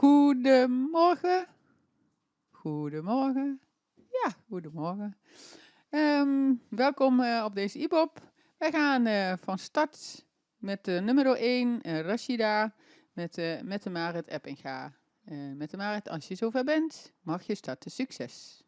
Goedemorgen. Goedemorgen. Ja, goedemorgen. Welkom op deze IBOP. Wij gaan van start met nummer 1, Rashida, met de Marit Eppinga. Met de Marit, als je zover bent, mag je starten. Succes.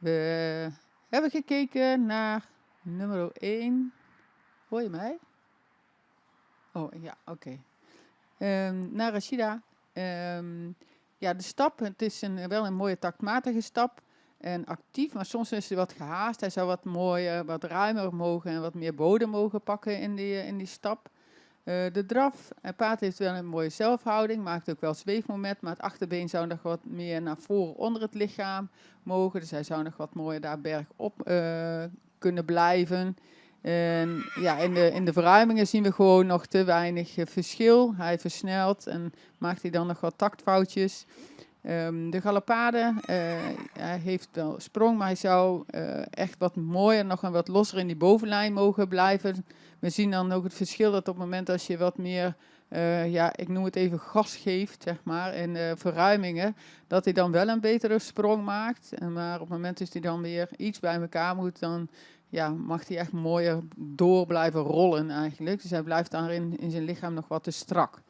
We hebben gekeken naar nummer 1. Hoor je mij? Oh, ja, oké. Naar Rashida. Ja, de stap, het is wel een mooie taktmatige stap. En actief, maar soms is hij wat gehaast. Hij zou wat mooier, wat ruimer mogen en wat meer bodem mogen pakken in die stap. De draf, het paard heeft wel een mooie zelfhouding, maakt ook wel zweefmoment, maar het achterbeen zou nog wat meer naar voren onder het lichaam mogen. Dus hij zou nog wat mooier daar bergop kunnen blijven. En ja, in de verruimingen zien we gewoon nog te weinig verschil. Hij versnelt en maakt hij dan nog wat taktfoutjes. De galopade, hij heeft wel sprong, maar hij zou echt wat mooier, nog een wat losser in die bovenlijn mogen blijven. We zien dan ook het verschil dat op het moment als je wat meer, ja, ik noem het even gas geeft, zeg maar, in verruimingen, dat hij dan wel een betere sprong maakt. Maar op het moment dat hij dan weer iets bij elkaar moet, dan ja, mag hij echt mooier door blijven rollen eigenlijk. Dus hij blijft daarin in zijn lichaam nog wat te strak.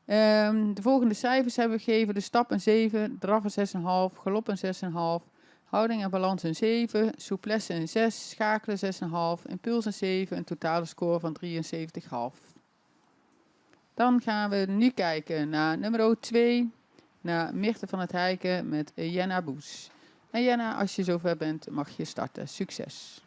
De volgende cijfers hebben we gegeven. De stap een 7, draf een 6,5, galop een 6,5, houding en balans een 7, souplesse een 6, schakelen 6,5, impuls een 7, een totale score van 73,5. Dan gaan we nu kijken naar nummer 2, naar Mirte van het Heiken met Jenna Boes. En Jenna, als je zover bent, mag je starten. Succes!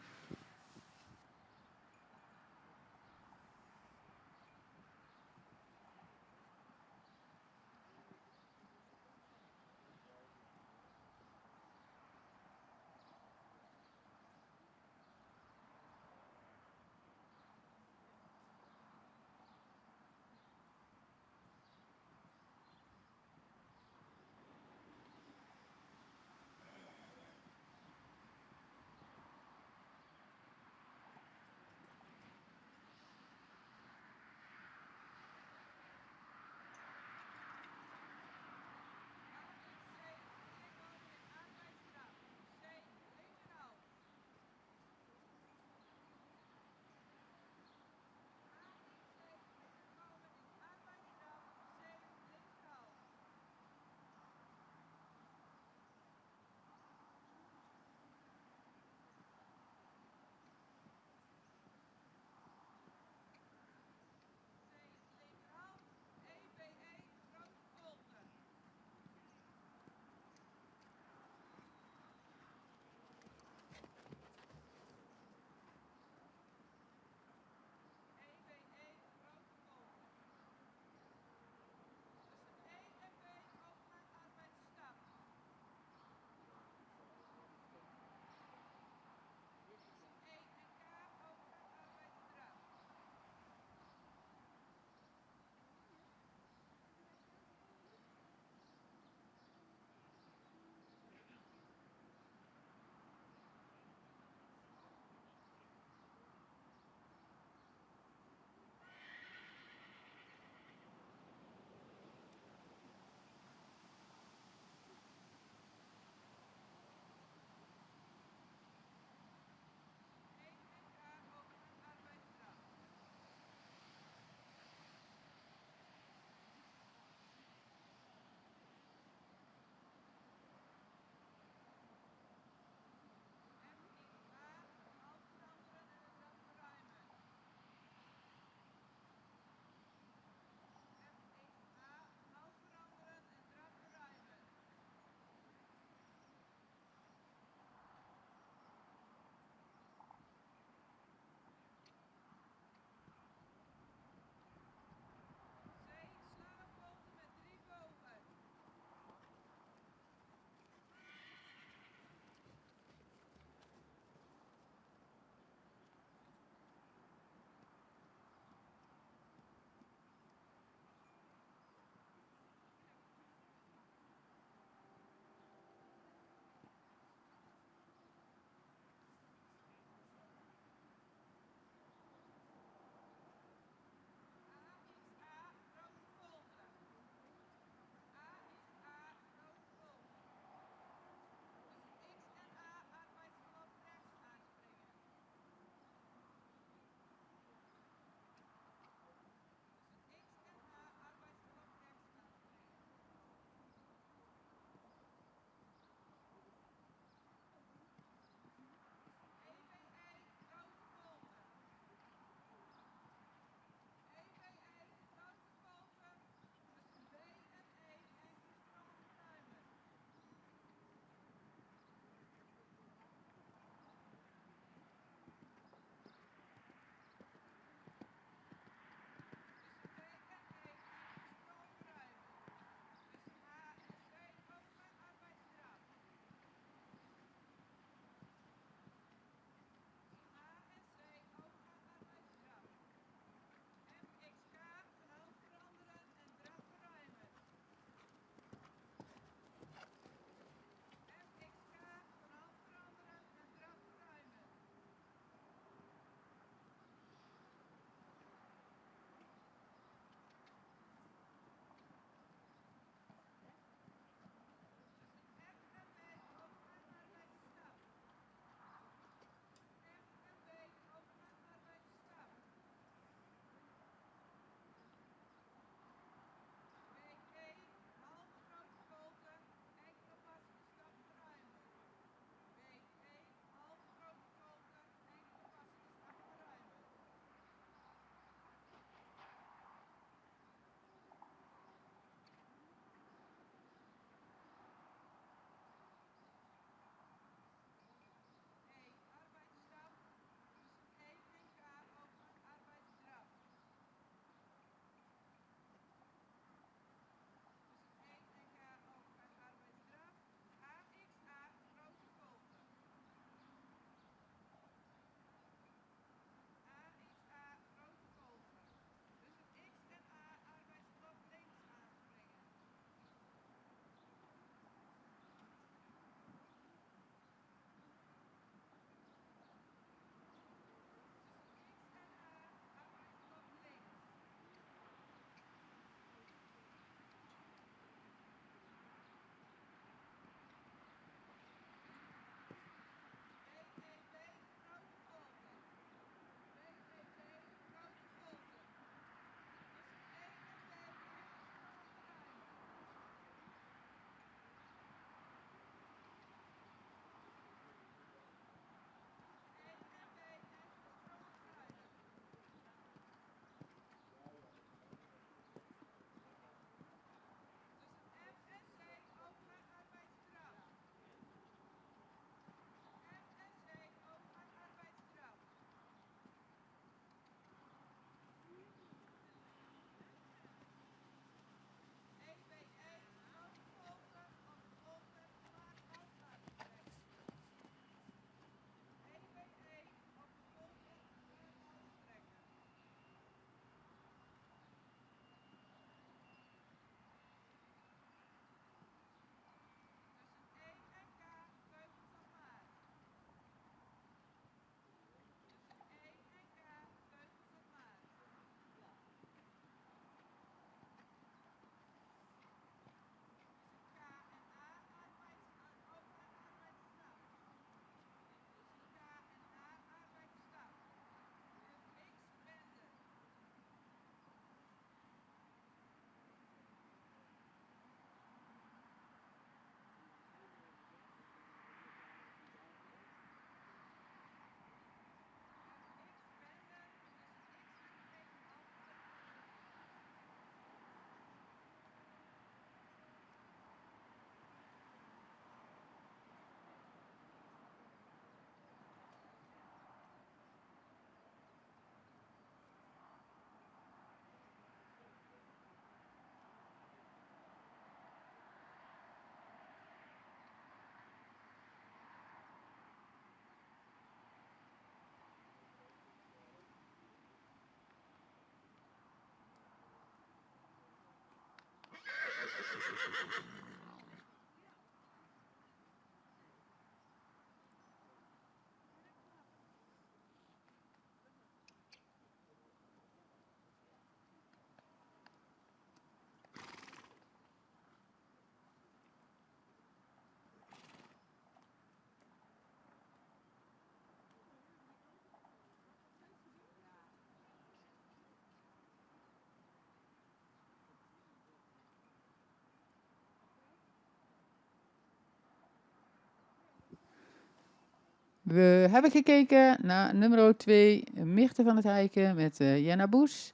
We hebben gekeken naar nummer 2, Mirte van het Heiken met Jenna Boes.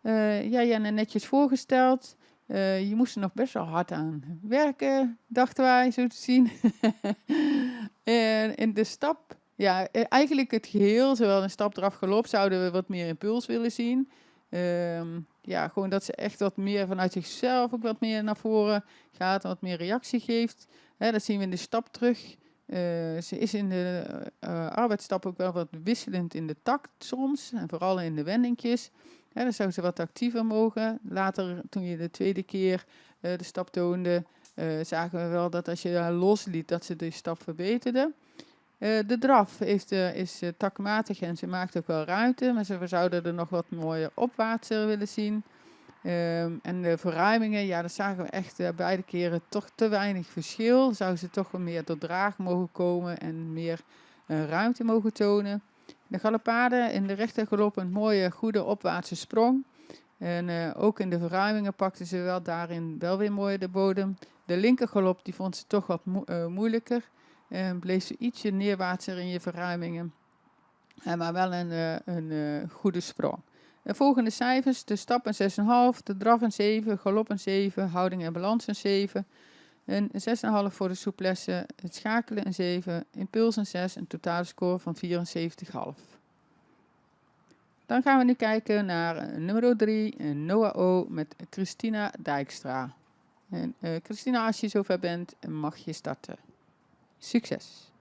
Ja, Jenna netjes voorgesteld. Je moest er nog best wel hard aan werken, dachten wij, zo te zien. En in de stap, ja, eigenlijk het geheel, zowel een stap eraf gelopen, zouden we wat meer impuls willen zien. Ja, gewoon dat ze echt wat meer vanuit zichzelf ook wat meer naar voren gaat en wat meer reactie geeft. Dat zien we in de stap terug. Ze is in de arbeidsstap ook wel wat wisselend in de takt soms. En vooral in de wendingjes. Dan zou ze wat actiever mogen. Later, toen je de tweede keer de stap toonde, zagen we wel dat als je haar losliet, dat ze de stap verbeterde. De draf is takmatig en ze maakt ook wel ruimte. Maar we zouden er nog wat mooier opwaartser willen zien. En de verruimingen, ja, dat zagen we echt beide keren toch te weinig verschil. Zou ze toch wel meer tot draag mogen komen en meer ruimte mogen tonen. De galopade in de rechter galop een mooie, goede opwaartse sprong. En ook in de verruimingen pakte ze wel daarin wel weer mooi de bodem. De linker galop die vond ze toch wat moeilijker. En bleef ze ietsje neerwaartser in je verruimingen. Maar wel een goede sprong. De volgende cijfers, de stap een 6,5, de draf een 7, galop een 7, houding en balans een 7. Een 6,5 voor de souplesse, het schakelen een 7, impuls een 6, een totale score van 74,5. Dan gaan we nu kijken naar nummer 3, Noah O. met Christina Dijkstra. En Christina, als je zover bent, mag je starten. Succes!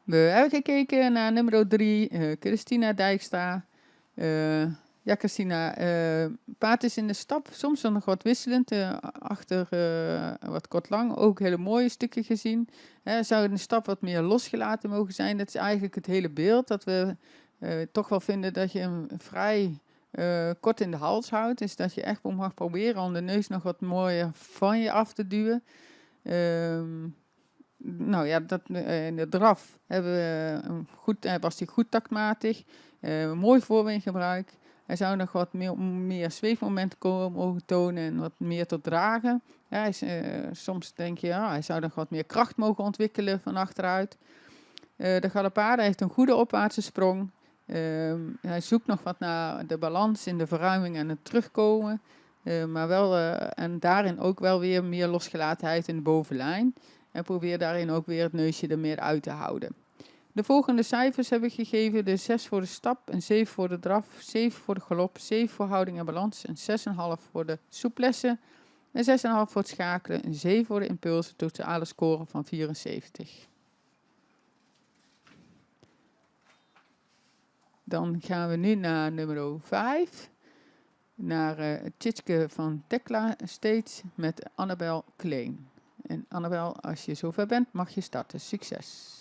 We hebben gekeken naar nummer 3, Christina Dijkstra. Ja, Christina, paard is in de stap, soms nog wat wisselend, achter wat kort lang, ook hele mooie stukken gezien. Zou in de stap wat meer losgelaten mogen zijn? Dat is eigenlijk het hele beeld, dat we toch wel vinden dat je hem vrij kort in de hals houdt. Dus dat je echt mag proberen om de neus nog wat mooier van je af te duwen. Nou ja, in de draf hebben we was hij goed taktmatig, mooi voorbeengebruik. Hij zou nog wat meer zweefmomenten mogen tonen en wat meer tot dragen. Ja, soms denk je, ja, hij zou nog wat meer kracht mogen ontwikkelen van achteruit. De Galopade heeft een goede opwaartse sprong. Hij zoekt nog wat naar de balans in de verruiming en het terugkomen. Maar wel, en daarin ook wel weer meer losgelatenheid in de bovenlijn. En probeer daarin ook weer het neusje er meer uit te houden. De volgende cijfers heb ik gegeven. De 6 voor de stap, een 7 voor de draf, 7 voor de galop, 7 voor houding en balans, een 6,5 voor de souplesse, een 6,5 voor het schakelen, een 7 voor de impulsen, totale score van 74. Dan gaan we nu naar nummer 5. Naar Tjitske van Tekla steeds met Annabel Kleen. En Annabel, als je zover bent, mag je starten. Succes!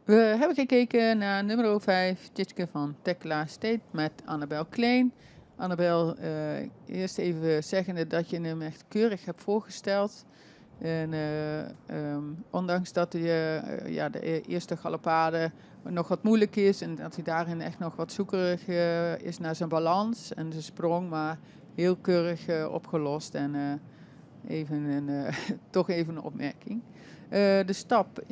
We hebben gekeken naar nummer 5, Tjitske van Tekla State met Annabel Klein. Annabel, eerst even zeggende dat je hem echt keurig hebt voorgesteld. En ondanks dat je de eerste galopade nog wat moeilijk is en dat hij daarin echt nog wat zoekerig is naar zijn balans en zijn sprong, maar heel keurig opgelost. En toch even een opmerking. De stap,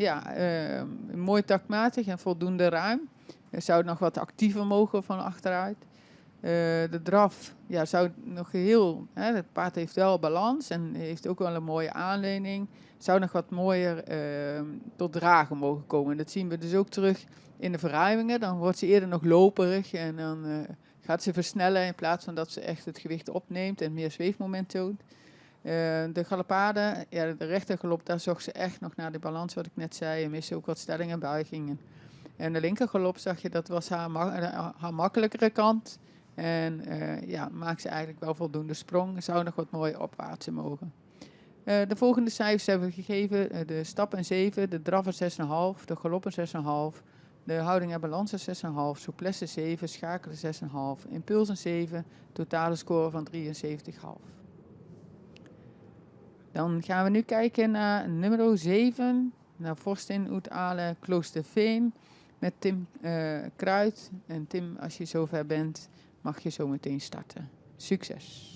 mooi taktmatig en voldoende ruim. Zou nog wat actiever mogen van achteruit. De draf zou nog geheel... Het paard heeft wel balans en heeft ook wel een mooie aanlening. Zou nog wat mooier tot dragen mogen komen. Dat zien we dus ook terug in de verruimingen. Dan wordt ze eerder nog loperig en dan gaat ze versnellen in plaats van dat ze echt het gewicht opneemt en meer zweefmoment toont. De galopade, de rechtergalop, daar zocht ze echt nog naar de balans, wat ik net zei. En miste ook wat stelling en buigingen. En de linkergalop zag je, dat was haar makkelijkere kant. En maakt ze eigenlijk wel voldoende sprong. Zou nog wat mooi opwaarts mogen. De volgende cijfers hebben we gegeven. De stap een 7, de draf een 6,5, de galop een 6,5. De houding en balans een 6,5, souplesse 7, schakelen 6,5, impuls een 7, totale score van 73,5. Dan gaan we nu kijken naar nummer 7, naar Vorstin uit Ale Kloosterveen met Tim Kruid. En Tim, als je zover bent, mag je zo meteen starten. Succes!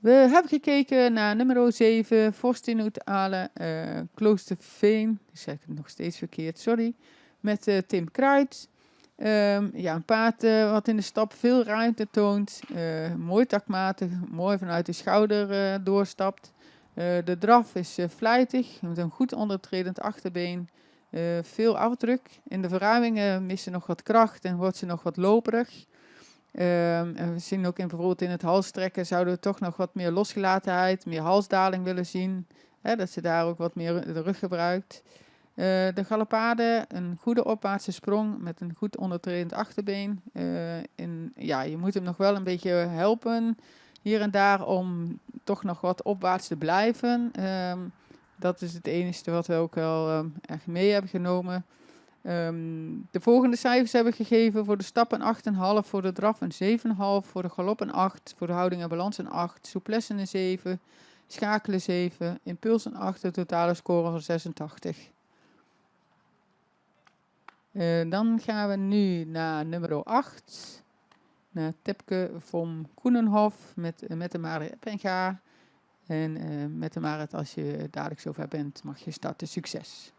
We hebben gekeken naar nummer 7, Vorst in Oetale, Kloosterveen. Ik zeg het nog steeds verkeerd, sorry. Met Tim Kruid. Ja, een paard wat in de stap veel ruimte toont. Mooi takmatig, mooi vanuit de schouder doorstapt. De draf is vlijtig, met een goed ondertredend achterbeen. Veel afdruk. In de verruimingen mist ze nog wat kracht en wordt ze nog wat loperig. En we zien ook bijvoorbeeld in het halstrekken zouden we toch nog wat meer losgelatenheid, meer halsdaling willen zien. Hè, dat ze daar ook wat meer de rug gebruikt. De galopade, een goede opwaartse sprong met een goed ondertredend achterbeen. Ja, je moet hem nog wel een beetje helpen hier en daar om toch nog wat opwaarts te blijven. Dat is het enige wat we ook wel echt mee hebben genomen. De volgende cijfers hebben we gegeven voor de stap een 8,5, voor de draf een 7,5, voor de galop een 8, voor de houding en balans een 8, souplesse een 7, schakelen 7, impuls een 8, de totale score van 86. Dan gaan we nu naar nummer 8, naar Tepke van Koenenhof met de Marit Eppenga. En met de Marit, als je dadelijk zover bent, mag je starten. Succes!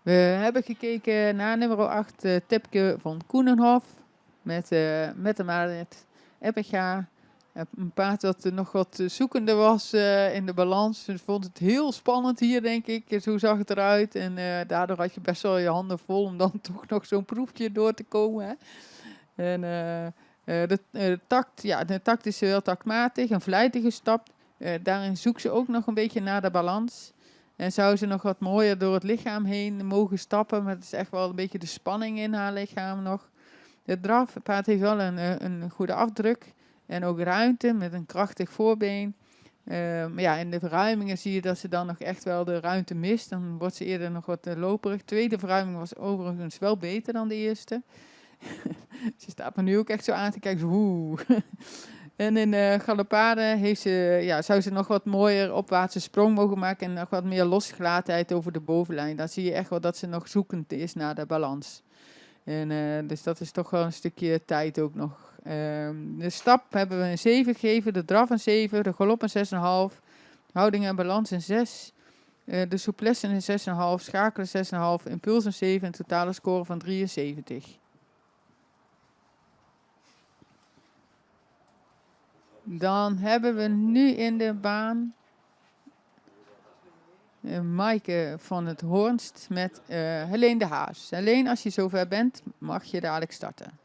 We hebben gekeken naar nummer 8, Tipke van Koenenhof. Met de Marit Ebbega. Een paard dat nog wat zoekende was in de balans. Ze vond het heel spannend hier, denk ik. Zo zag het eruit. En daardoor had je best wel je handen vol om dan toch nog zo'n proefje door te komen. Hè. En de takt is heel taktmatig, een vlijtige stap. Daarin zoekt ze ook nog een beetje naar de balans. En zou ze nog wat mooier door het lichaam heen mogen stappen. Maar het is echt wel een beetje de spanning in haar lichaam nog. Het paard heeft wel een goede afdruk. En ook ruimte met een krachtig voorbeen. Maar ja, in de verruimingen zie je dat ze dan nog echt wel de ruimte mist. Dan wordt ze eerder nog wat loperig. Tweede verruiming was overigens wel beter dan de eerste. Ze staat me nu ook echt zo aan te kijken. Oeh. En in Galoppade zou ze nog wat mooier opwaartse sprong mogen maken. En nog wat meer losgelatenheid over de bovenlijn. Dan zie je echt wel dat ze nog zoekend is naar de balans. En dus dat is toch wel een stukje tijd ook nog. De stap hebben we een 7 gegeven. De draf een 7. De galop een 6,5. Houding en balans een 6. De souplesse een 6,5. Schakelen 6,5. Impuls een 7. Een totale score van 73. Dan hebben we nu in de baan Maaike van het Hoornst met Helene de Haas. Helene, als je zover bent, mag je dadelijk starten.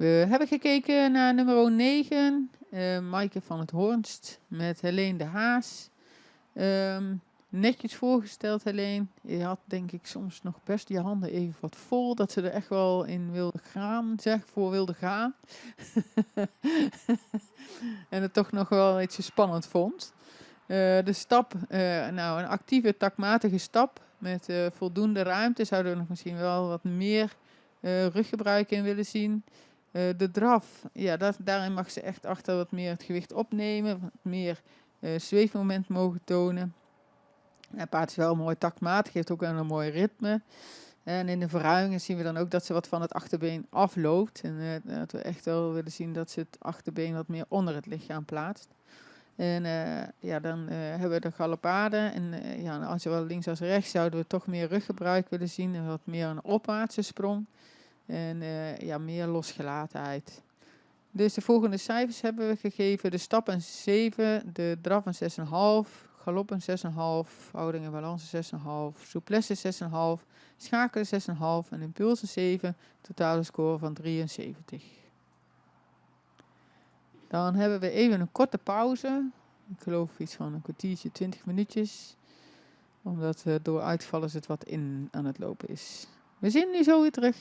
We hebben gekeken naar nummer 9, Maaike van het Hoornst met Helene de Haas. Netjes voorgesteld, Helene. Je had denk ik soms nog best je handen even wat vol, dat ze er echt wel in wilde gaan, voor wilde gaan. En het toch nog wel ietsje spannend vond. De stap, nou een actieve takmatige stap met voldoende ruimte. Zouden we nog misschien wel wat meer ruggebruik in willen zien. De draf, ja, daarin mag ze echt achter wat meer het gewicht opnemen. Wat meer zweefmoment mogen tonen. Het paard is wel mooi taktmatig, heeft ook wel een mooi ritme. En in de verruimingen zien we dan ook dat ze wat van het achterbeen afloopt. En dat we echt wel willen zien dat ze het achterbeen wat meer onder het lichaam plaatst. En ja, dan hebben we de galopade. En ja, als zowel links als rechts zouden we toch meer ruggebruik willen zien. En wat meer een opwaartse sprong. En ja, meer losgelatenheid. Dus de volgende cijfers hebben we gegeven. De stap een 7, de draf een 6,5, galop een 6,5, houding en balans een 6,5, souplesse 6,5, schakelen 6,5 en impuls een 7, totale score van 73. Dan hebben we even een korte pauze. Ik geloof iets van een kwartiertje, 20 minuutjes. Omdat door uitvallers het wat in aan het lopen is. We zien nu zo weer terug.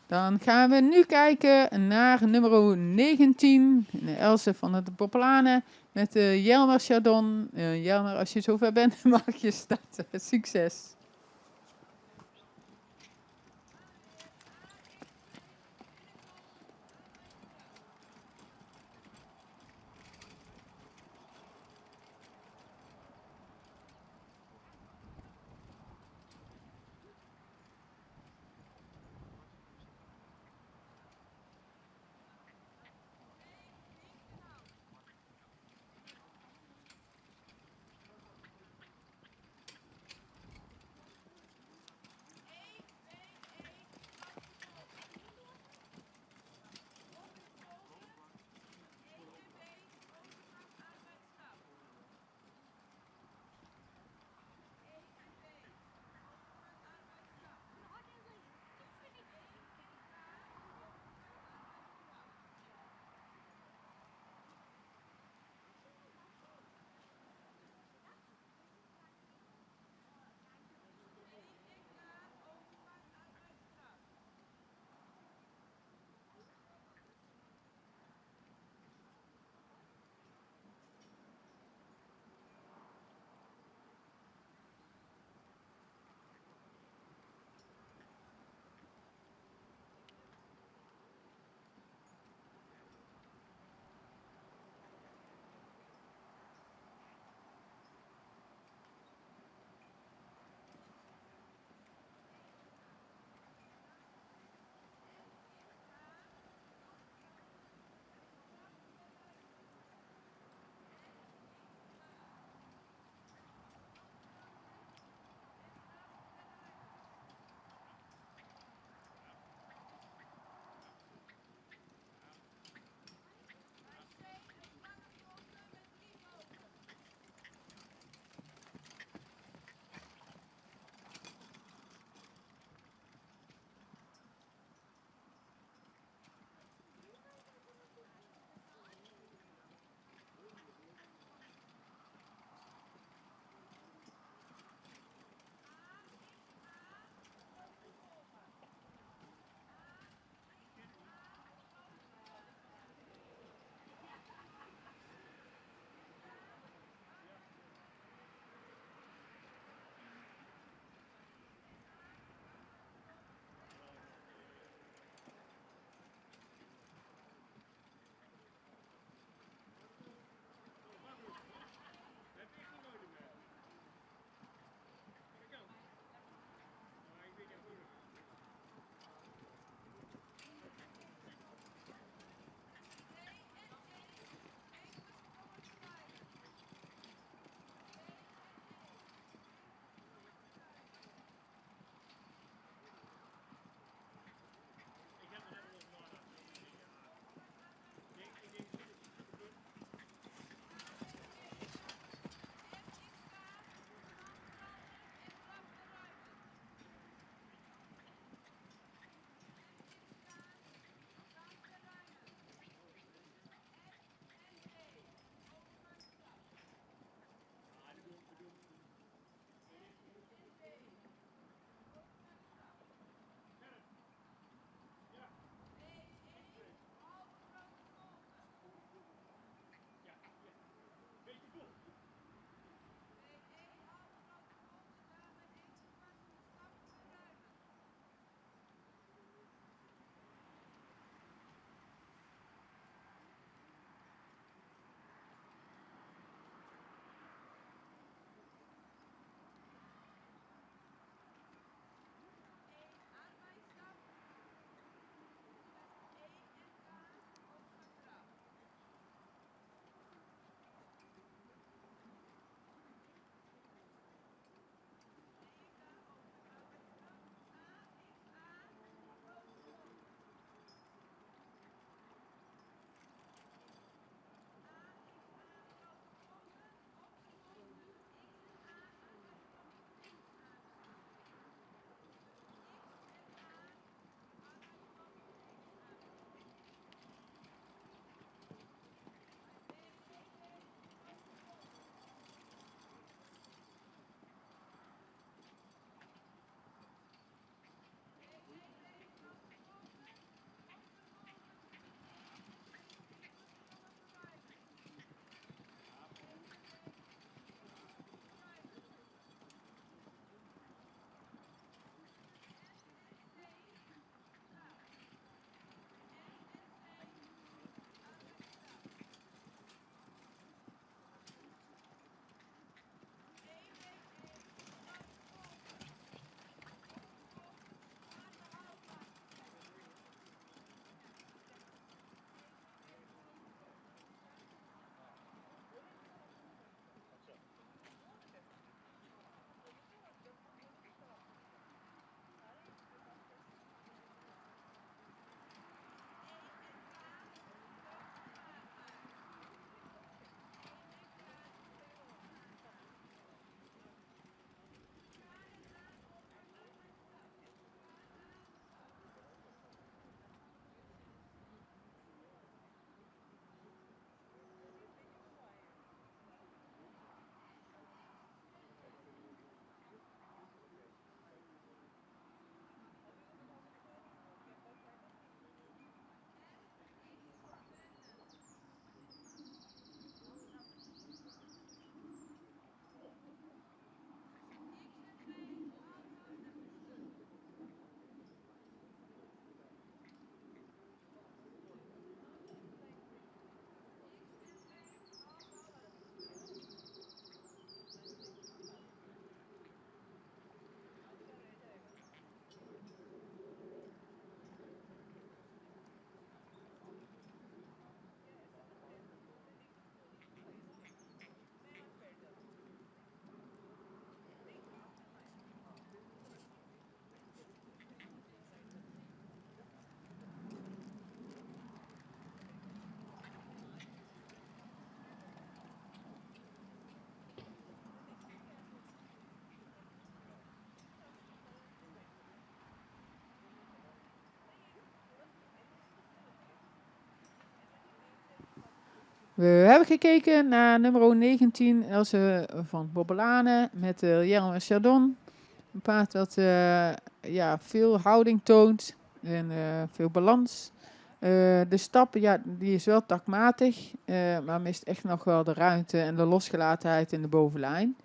Dan gaan we nu kijken naar nummer 19, Else van het Populanen, met Jelmer Chardon. Jelmer, als je zover bent, mag je starten. Succes! We hebben gekeken naar nummer 19, Else van Bobbelane met Jelm en Chardon. Een paard dat veel houding toont en veel balans. De stap, ja, die is wel takmatig, maar mist echt nog wel de ruimte en de losgelatenheid in de bovenlijn.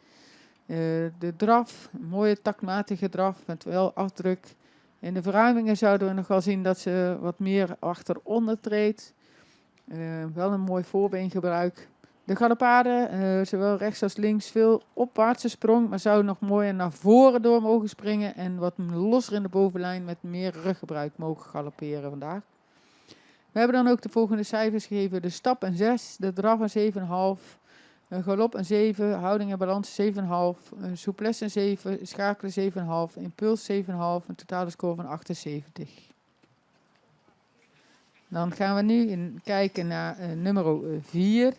De draf, een mooie takmatige draf met wel afdruk. In de verruimingen zouden we nog wel zien dat ze wat meer achteronder treedt. Wel een mooi voorbeengebruik. De galoppade, zowel rechts als links, veel opwaartse sprong, maar zou nog mooier naar voren door mogen springen en wat losser in de bovenlijn met meer ruggebruik mogen galopperen vandaag. We hebben dan ook de volgende cijfers gegeven. De stap een 6, de draf een 7,5, een galop een 7, houding en balans 7,5, een souplesse een 7, schakelen 7,5, impuls 7,5, een totale score van 78. Dan gaan we nu kijken naar nummer 4.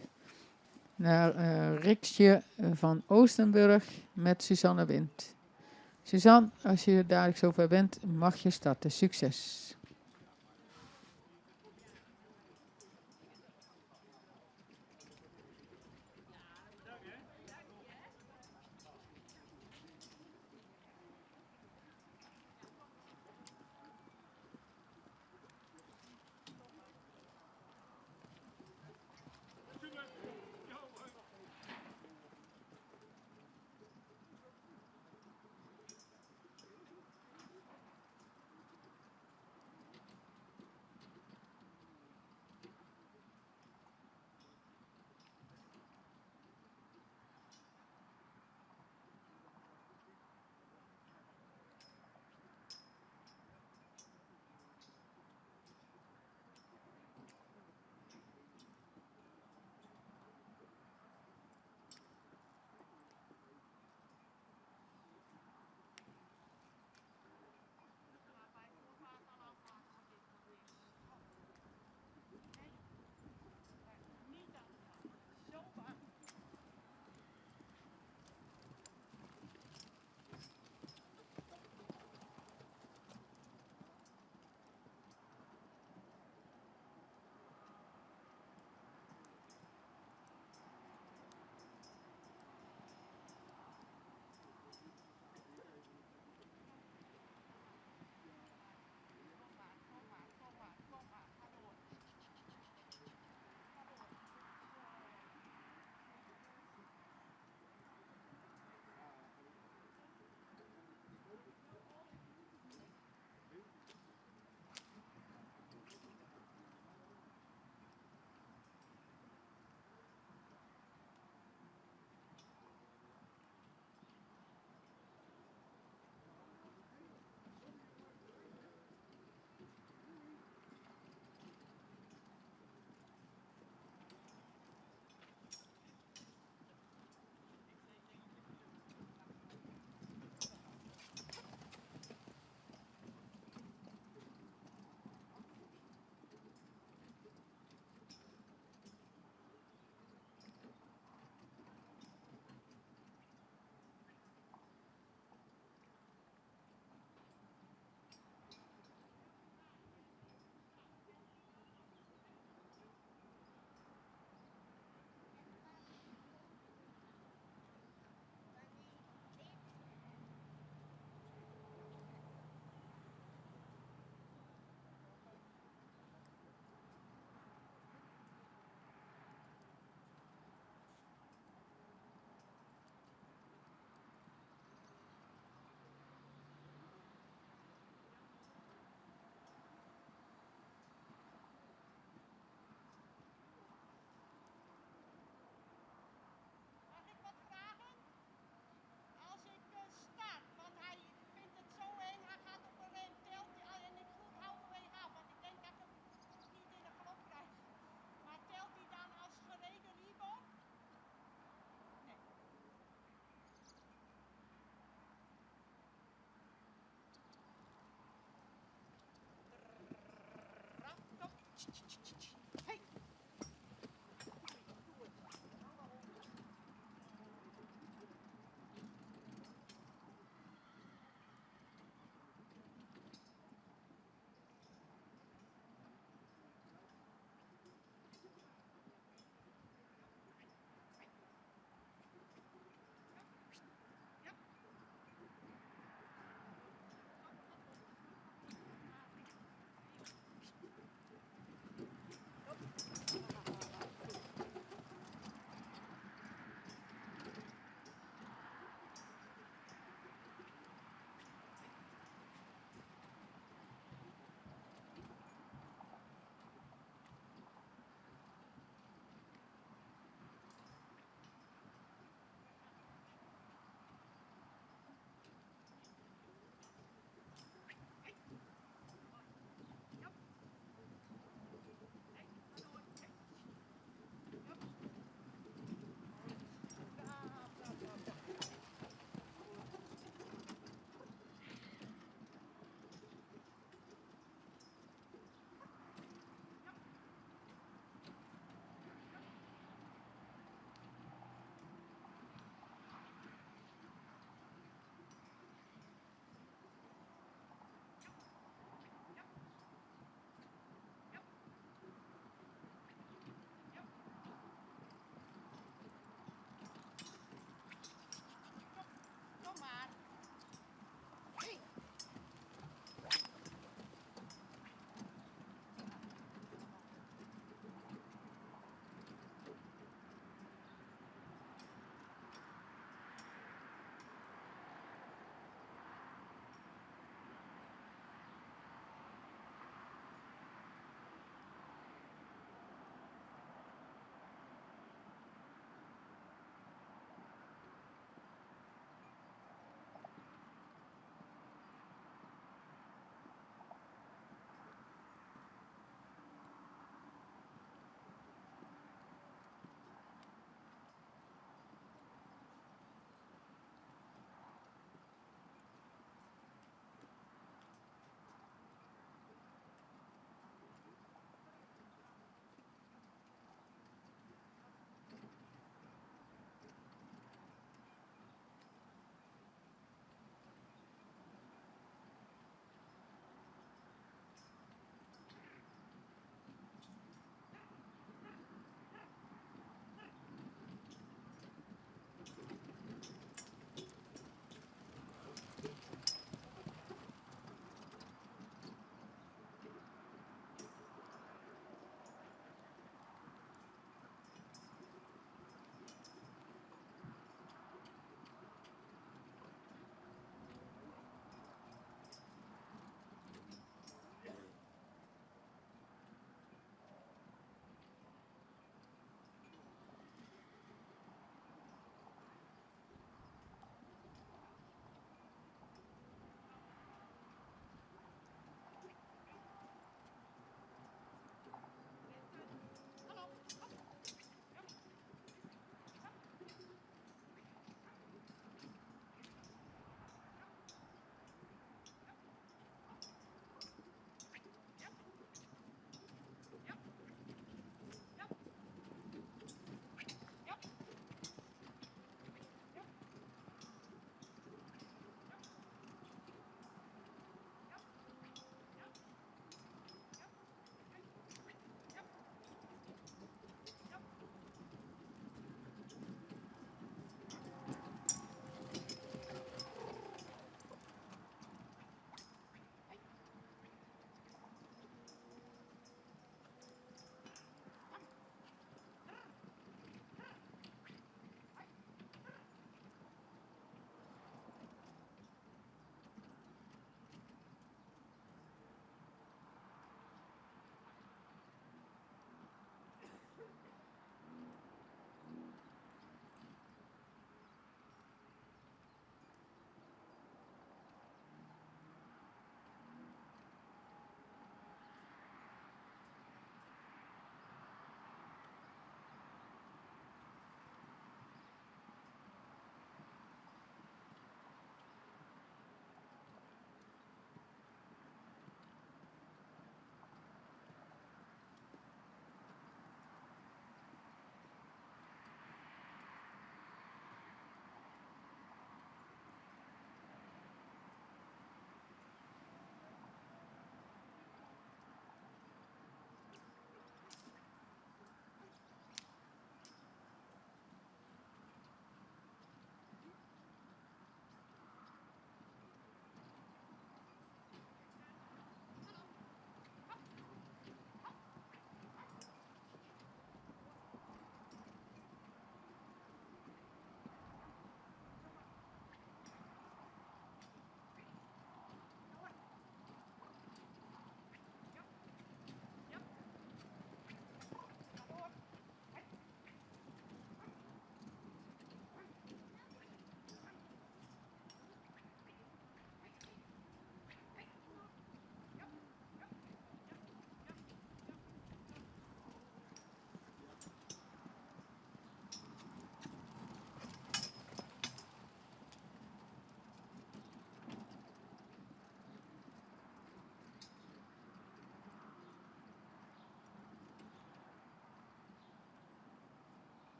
Naar Riksje van Oostenburg met Suzanne Wind. Suzanne, als je dadelijk zover bent, mag je starten. Succes!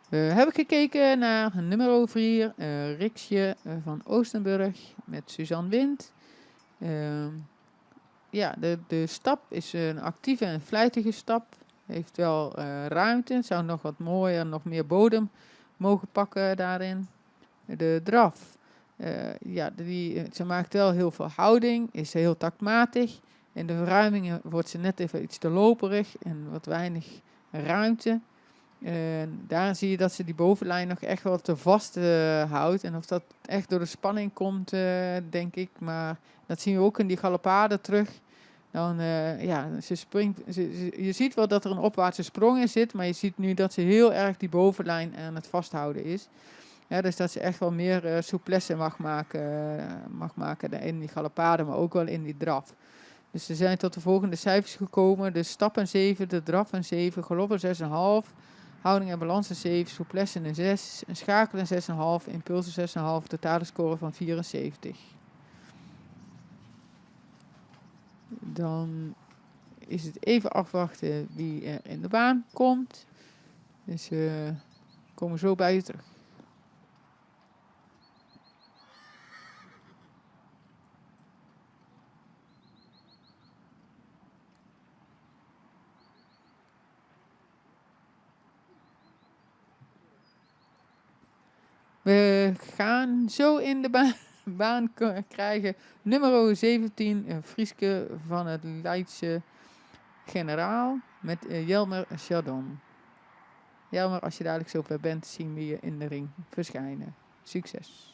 We hebben gekeken naar nummer 4, Riksje van Oostenburg met Suzanne Wind. Ja, de stap is een actieve en vlijtige stap. Heeft wel ruimte. Zou nog wat mooier, nog meer bodem mogen pakken daarin. De draf. Ja, ze maakt wel heel veel houding. Is heel tactmatig. In de verruimingen wordt ze net even iets te loperig. En wat weinig ruimte. En daar zie je dat ze die bovenlijn nog echt wel te vast houdt. En of dat echt door de spanning komt, denk ik. Maar dat zien we ook in die galopade terug. Dan, ja, ze springt. Je ziet wel dat er een opwaartse sprong in zit. Maar je ziet nu dat ze heel erg die bovenlijn aan het vasthouden is. Ja, dus dat ze echt wel meer souplesse mag maken in die galopade. Maar ook wel in die draf. Dus ze zijn tot de volgende cijfers gekomen. De stap een 7, de draf een 7, galop een 6,5. Houding en balans een 7, souplesse een 6, een schakel een 6,5, impuls een 6,5, totale score van 74. Dan is het even afwachten wie er in de baan komt. Dus we komen zo bij je terug. We gaan zo in de baan krijgen nummer 17, een Frieske van het Leidse Generaal met Jelmer Chardon. Jelmer, als je dadelijk zover bent, zien we je in de ring verschijnen. Succes!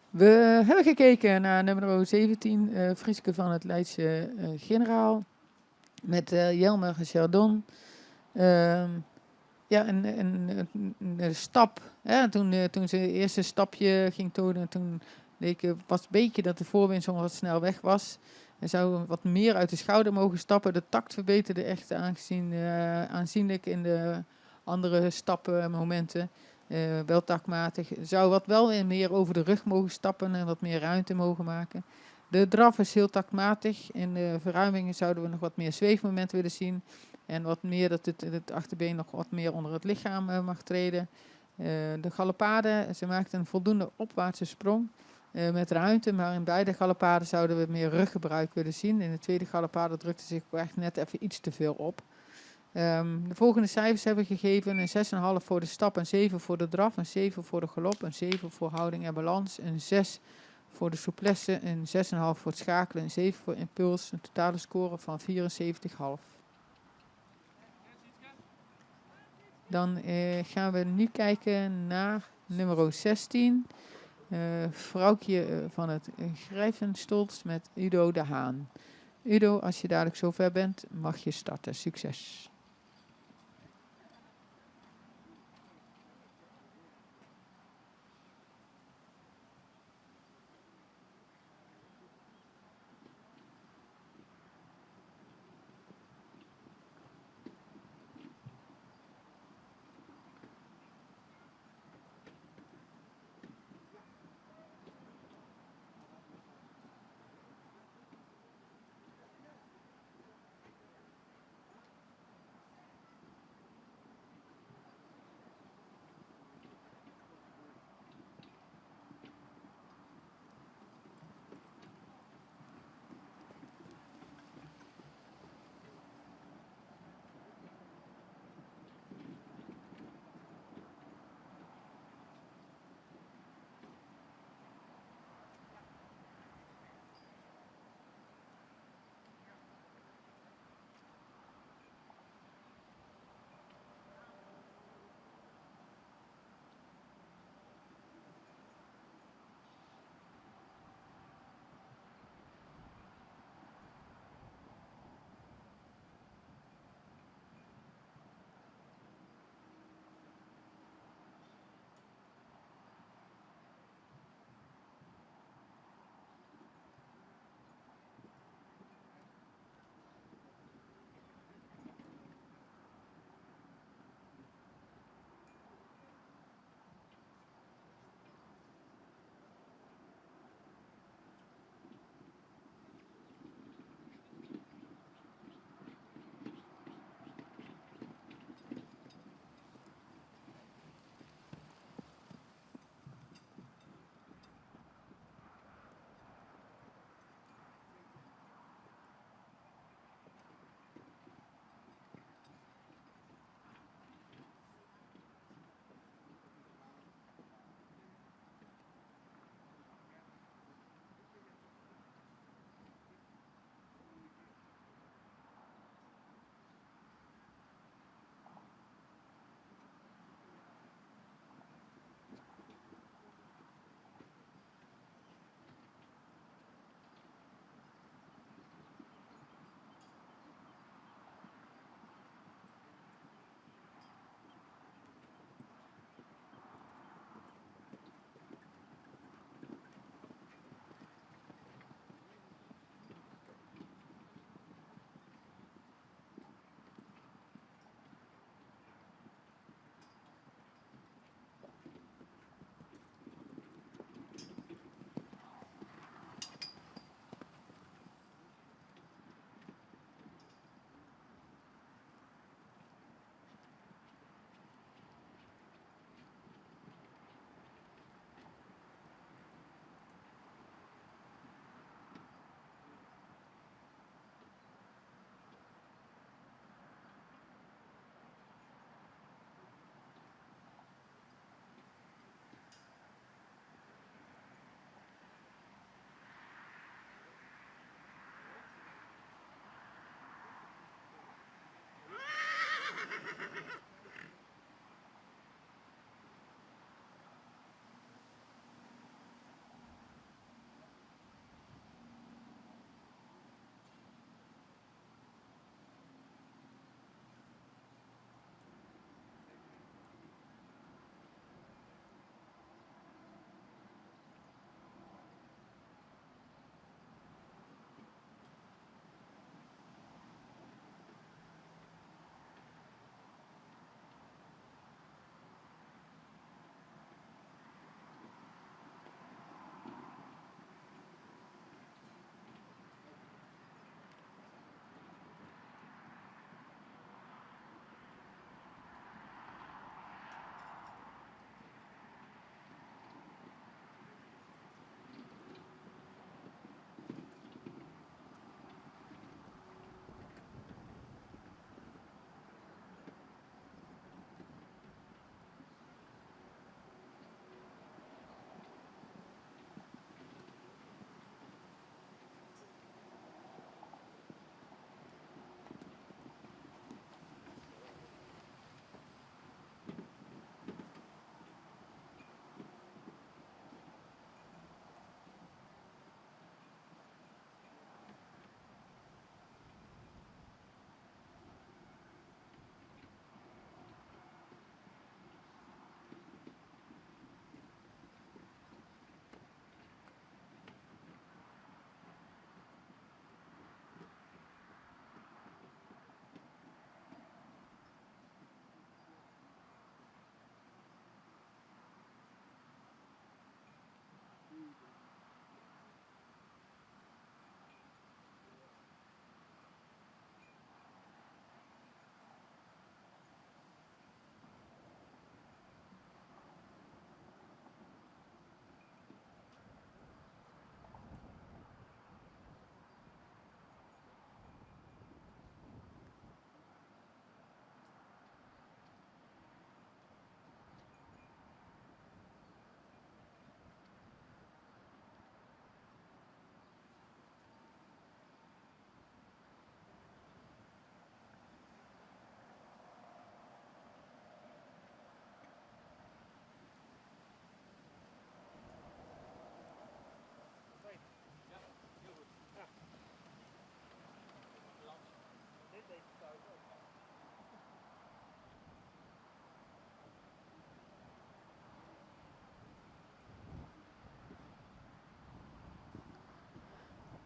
We hebben gekeken naar nummer 17, Frieske van het Leidse Generaal, met Jelmer Chardon. Ja, een stap. Hè, toen ze het eerste stapje ging tonen, toen was het beetje dat de voorwindsel wat snel weg was. En zou wat meer uit de schouder mogen stappen. De takt verbeterde echt aanzienlijk in de andere stappen, momenten. Wel taktmatig. Zou wat wel weer meer over de rug mogen stappen en wat meer ruimte mogen maken. De draf is heel taktmatig. In de verruimingen zouden we nog wat meer zweefmoment willen zien. En wat meer dat het achterbeen nog wat meer onder het lichaam mag treden. De galopade, ze maakt een voldoende opwaartse sprong met ruimte. Maar in beide galopaden zouden we meer ruggebruik willen zien. In de tweede galopade drukte zich echt net even iets te veel op. De volgende cijfers hebben we gegeven. Een 6,5 voor de stap, een 7 voor de draf, een 7 voor de galop, een 7 voor houding en balans, een 6 voor de souplesse, een 6,5 voor het schakelen, een 7 voor impuls. Een totale score van 74,5. Dan gaan we nu kijken naar nummer 16. Vrouwtje van het Grijvenstolz met Udo de Haan. Udo, als je dadelijk zover bent, mag je starten. Succes.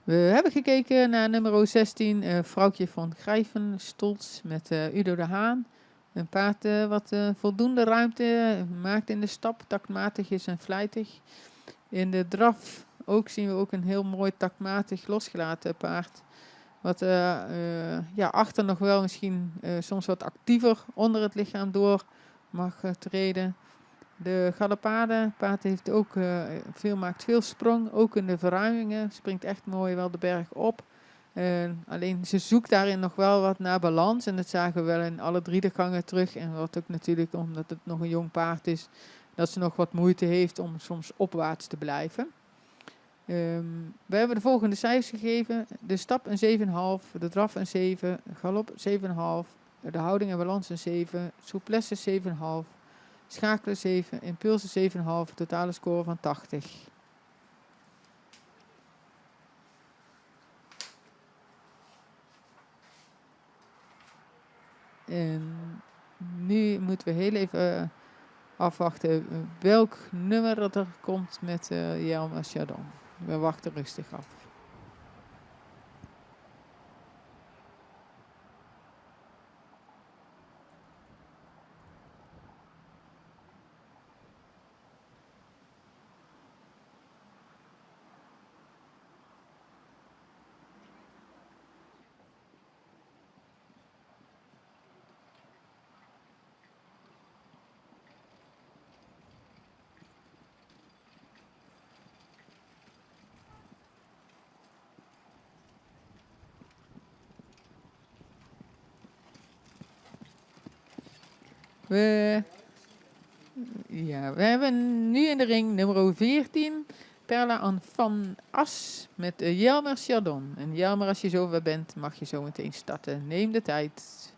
We hebben gekeken naar nummer 16, Vrouwtje van Grijvenstolz met Udo de Haan. Een paard wat voldoende ruimte maakt in de stap, taktmatig is en vlijtig. In de draf ook zien we ook een heel mooi taktmatig losgelaten paard. Wat achter nog wel misschien soms wat actiever onder het lichaam door mag treden. De galopade, paard heeft ook maakt veel sprong, ook in de verruimingen. Springt echt mooi wel de berg op. Alleen ze zoekt daarin nog wel wat naar balans. En dat zagen we wel in alle 3 de gangen terug. En wat ook natuurlijk omdat het nog een jong paard is, dat ze nog wat moeite heeft om soms opwaarts te blijven. We hebben de volgende cijfers gegeven. De stap een 7,5, de draf een 7, galop 7,5, de houding en balans een 7, souplesse 7,5, schakelen 7, impulsen 7,5, totale score van 80. En nu moeten we heel even afwachten welk nummer dat er komt met Jelmer Chardon. We wachten rustig af. We hebben nu in de ring nummer 14, Perla van As met Jelmer Chardon. En Jelmer, als je zover bent, mag je zo meteen starten. Neem de tijd.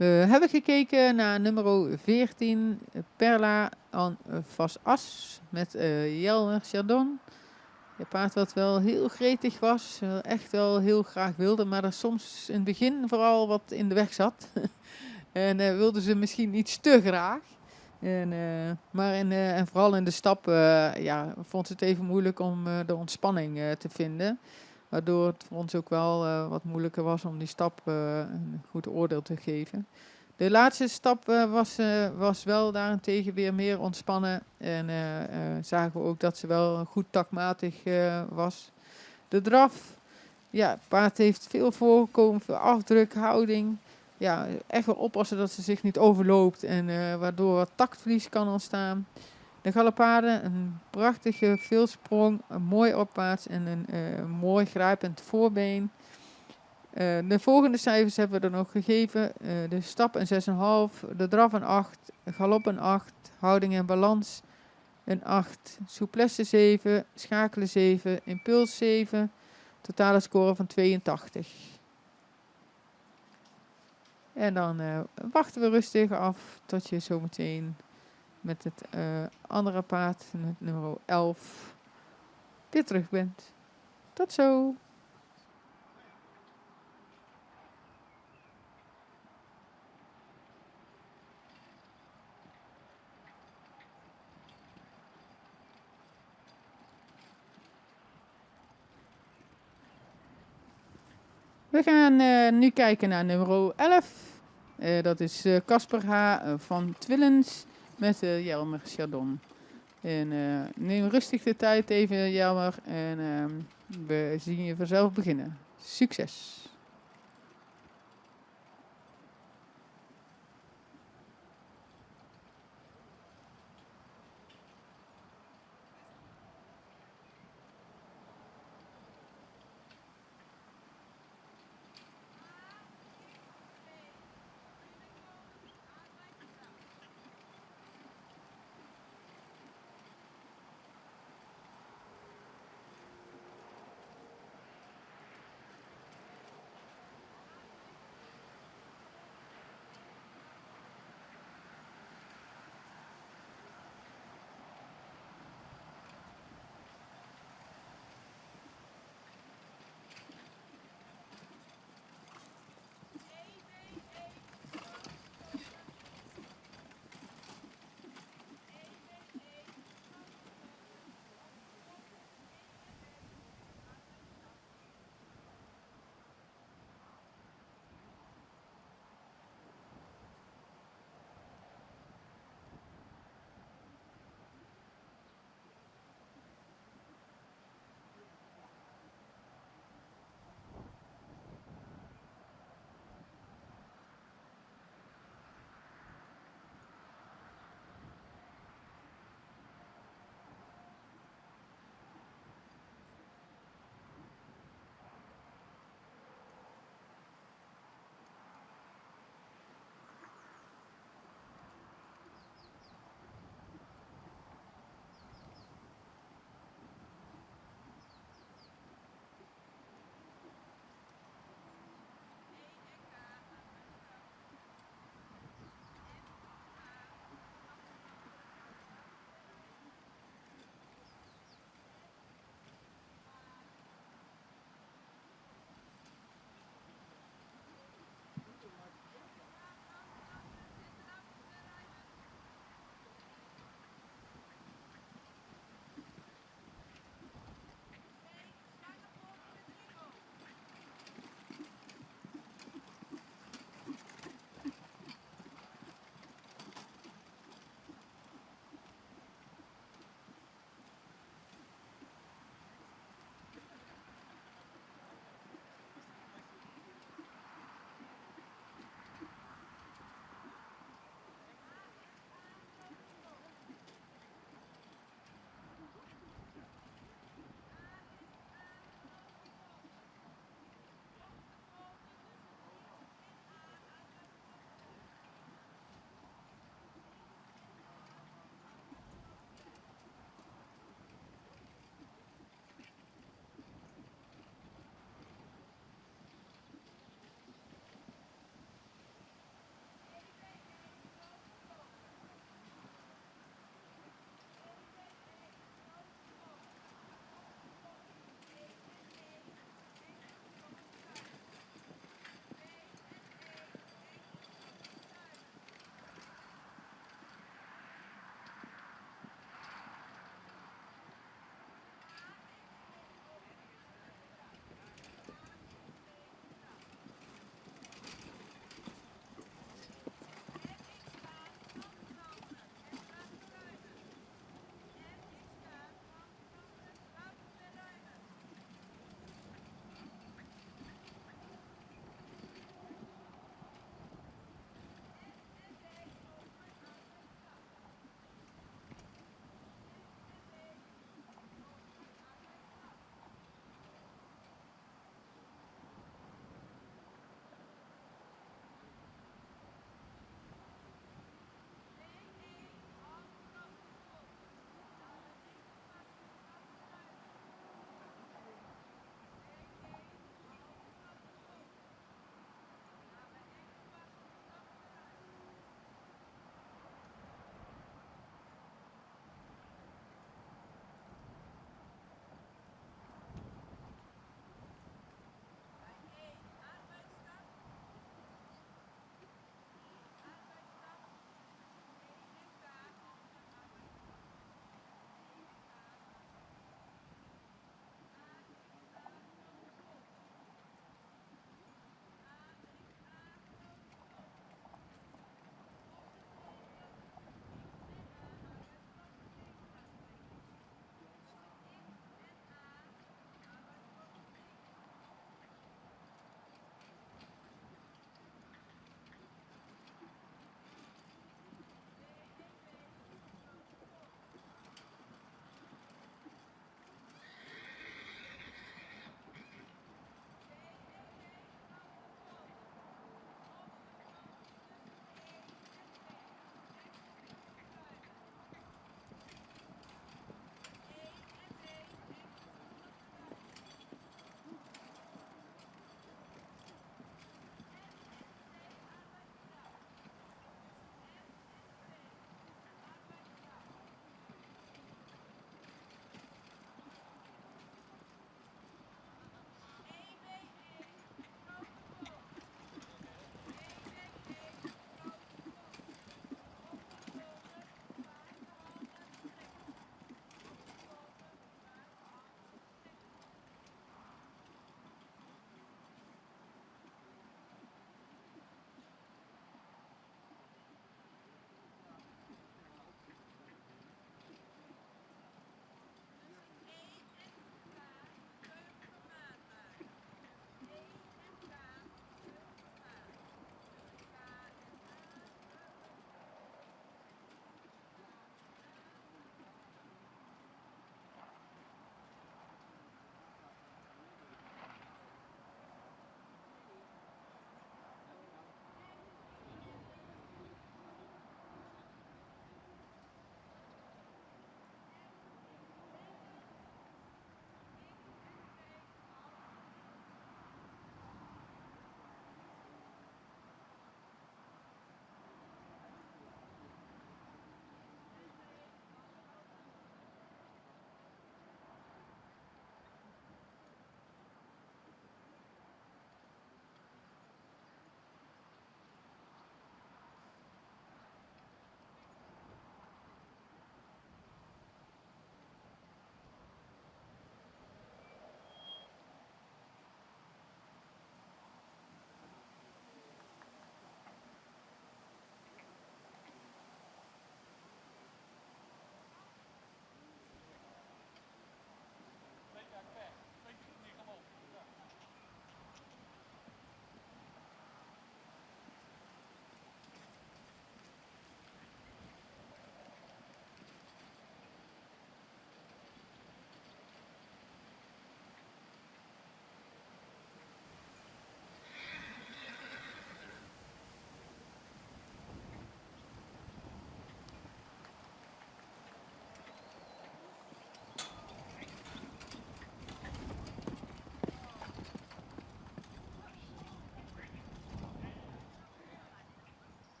We hebben gekeken naar nummer 14, Perla en Vas As, met Jelmer Chardon. Een paard wat wel heel gretig was, echt wel heel graag wilde, maar er soms in het begin vooral wat in de weg zat. En wilde ze misschien iets te graag. En vooral in de stap vond ze het even moeilijk om de ontspanning te vinden. Waardoor het voor ons ook wel wat moeilijker was om die stap een goed oordeel te geven. De laatste stap was wel daarentegen weer meer ontspannen. En zagen we ook dat ze wel goed takmatig was. De draf, ja, het paard heeft veel voorkomen, veel afdruk, houding. Ja, echt wel oppassen dat ze zich niet overloopt en waardoor wat taktverlies kan ontstaan. De galopade, een prachtige veelsprong, een mooi opwaarts en een mooi grijpend voorbeen. De volgende cijfers hebben we er nog gegeven. De stap een 6,5, de draf een 8, galop een 8, houding en balans een 8, souplesse 7, schakelen 7, impuls 7, totale score van 82. En dan wachten we rustig af tot je zometeen met het andere paard, met nummer 11, weer terug bent. Tot zo! We gaan nu kijken naar nummer 11. Dat is Casper H. van Twillens met Jelmer Chardon. En neem rustig de tijd even, Jelmer. En we zien je vanzelf beginnen. Succes!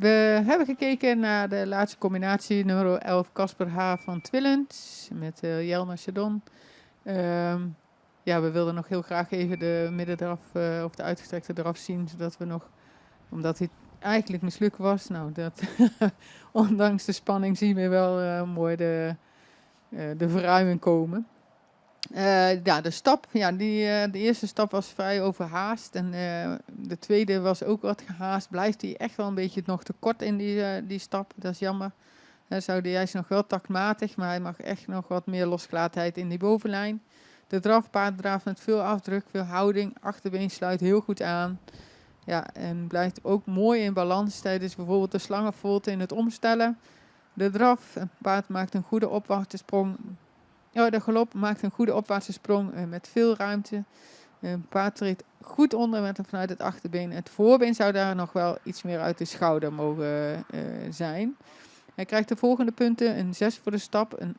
We hebben gekeken naar de laatste combinatie, nummer 11, Casper H. van Twillens met Jelmer Chardon. Ja, we wilden nog heel graag even de middendraf of de uitgestrekte draf zien, zodat we nog, omdat hij eigenlijk mislukt was, nou, dat ondanks de spanning zien we wel mooi de verruiming komen. Ja, de stap, ja, de eerste stap was vrij overhaast en de tweede was ook wat gehaast. Blijft hij echt wel een beetje nog te kort in die stap, dat is jammer. Hij is nog wel taktmatig, maar hij mag echt nog wat meer losgelatenheid in die bovenlijn. De drafpaard draaft met veel afdruk, veel houding, achterbeen sluit heel goed aan. Ja, en blijft ook mooi in balans tijdens bijvoorbeeld de slangenvolte in het omstellen. De draf, het paard maakt een goede opwaartse sprong. Ja, de galop maakt een goede opwaartse sprong met veel ruimte. Een paard treedt goed onder met hem vanuit het achterbeen. Het voorbeen zou daar nog wel iets meer uit de schouder mogen zijn. Hij krijgt de volgende punten: een 6 voor de stap, een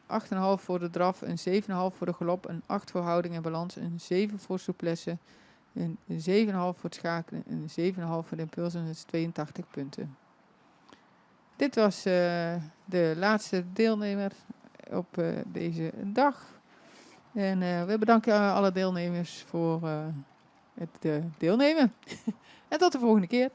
8,5 voor de draf, een 7,5 voor de galop, een 8 voor houding en balans, een 7 voor souplesse, een 7,5 voor het schakelen en een 7,5 voor de impuls en dat is 82 punten. Dit was de laatste deelnemer op deze dag. En we bedanken alle deelnemers voor het deelnemen. En tot de volgende keer.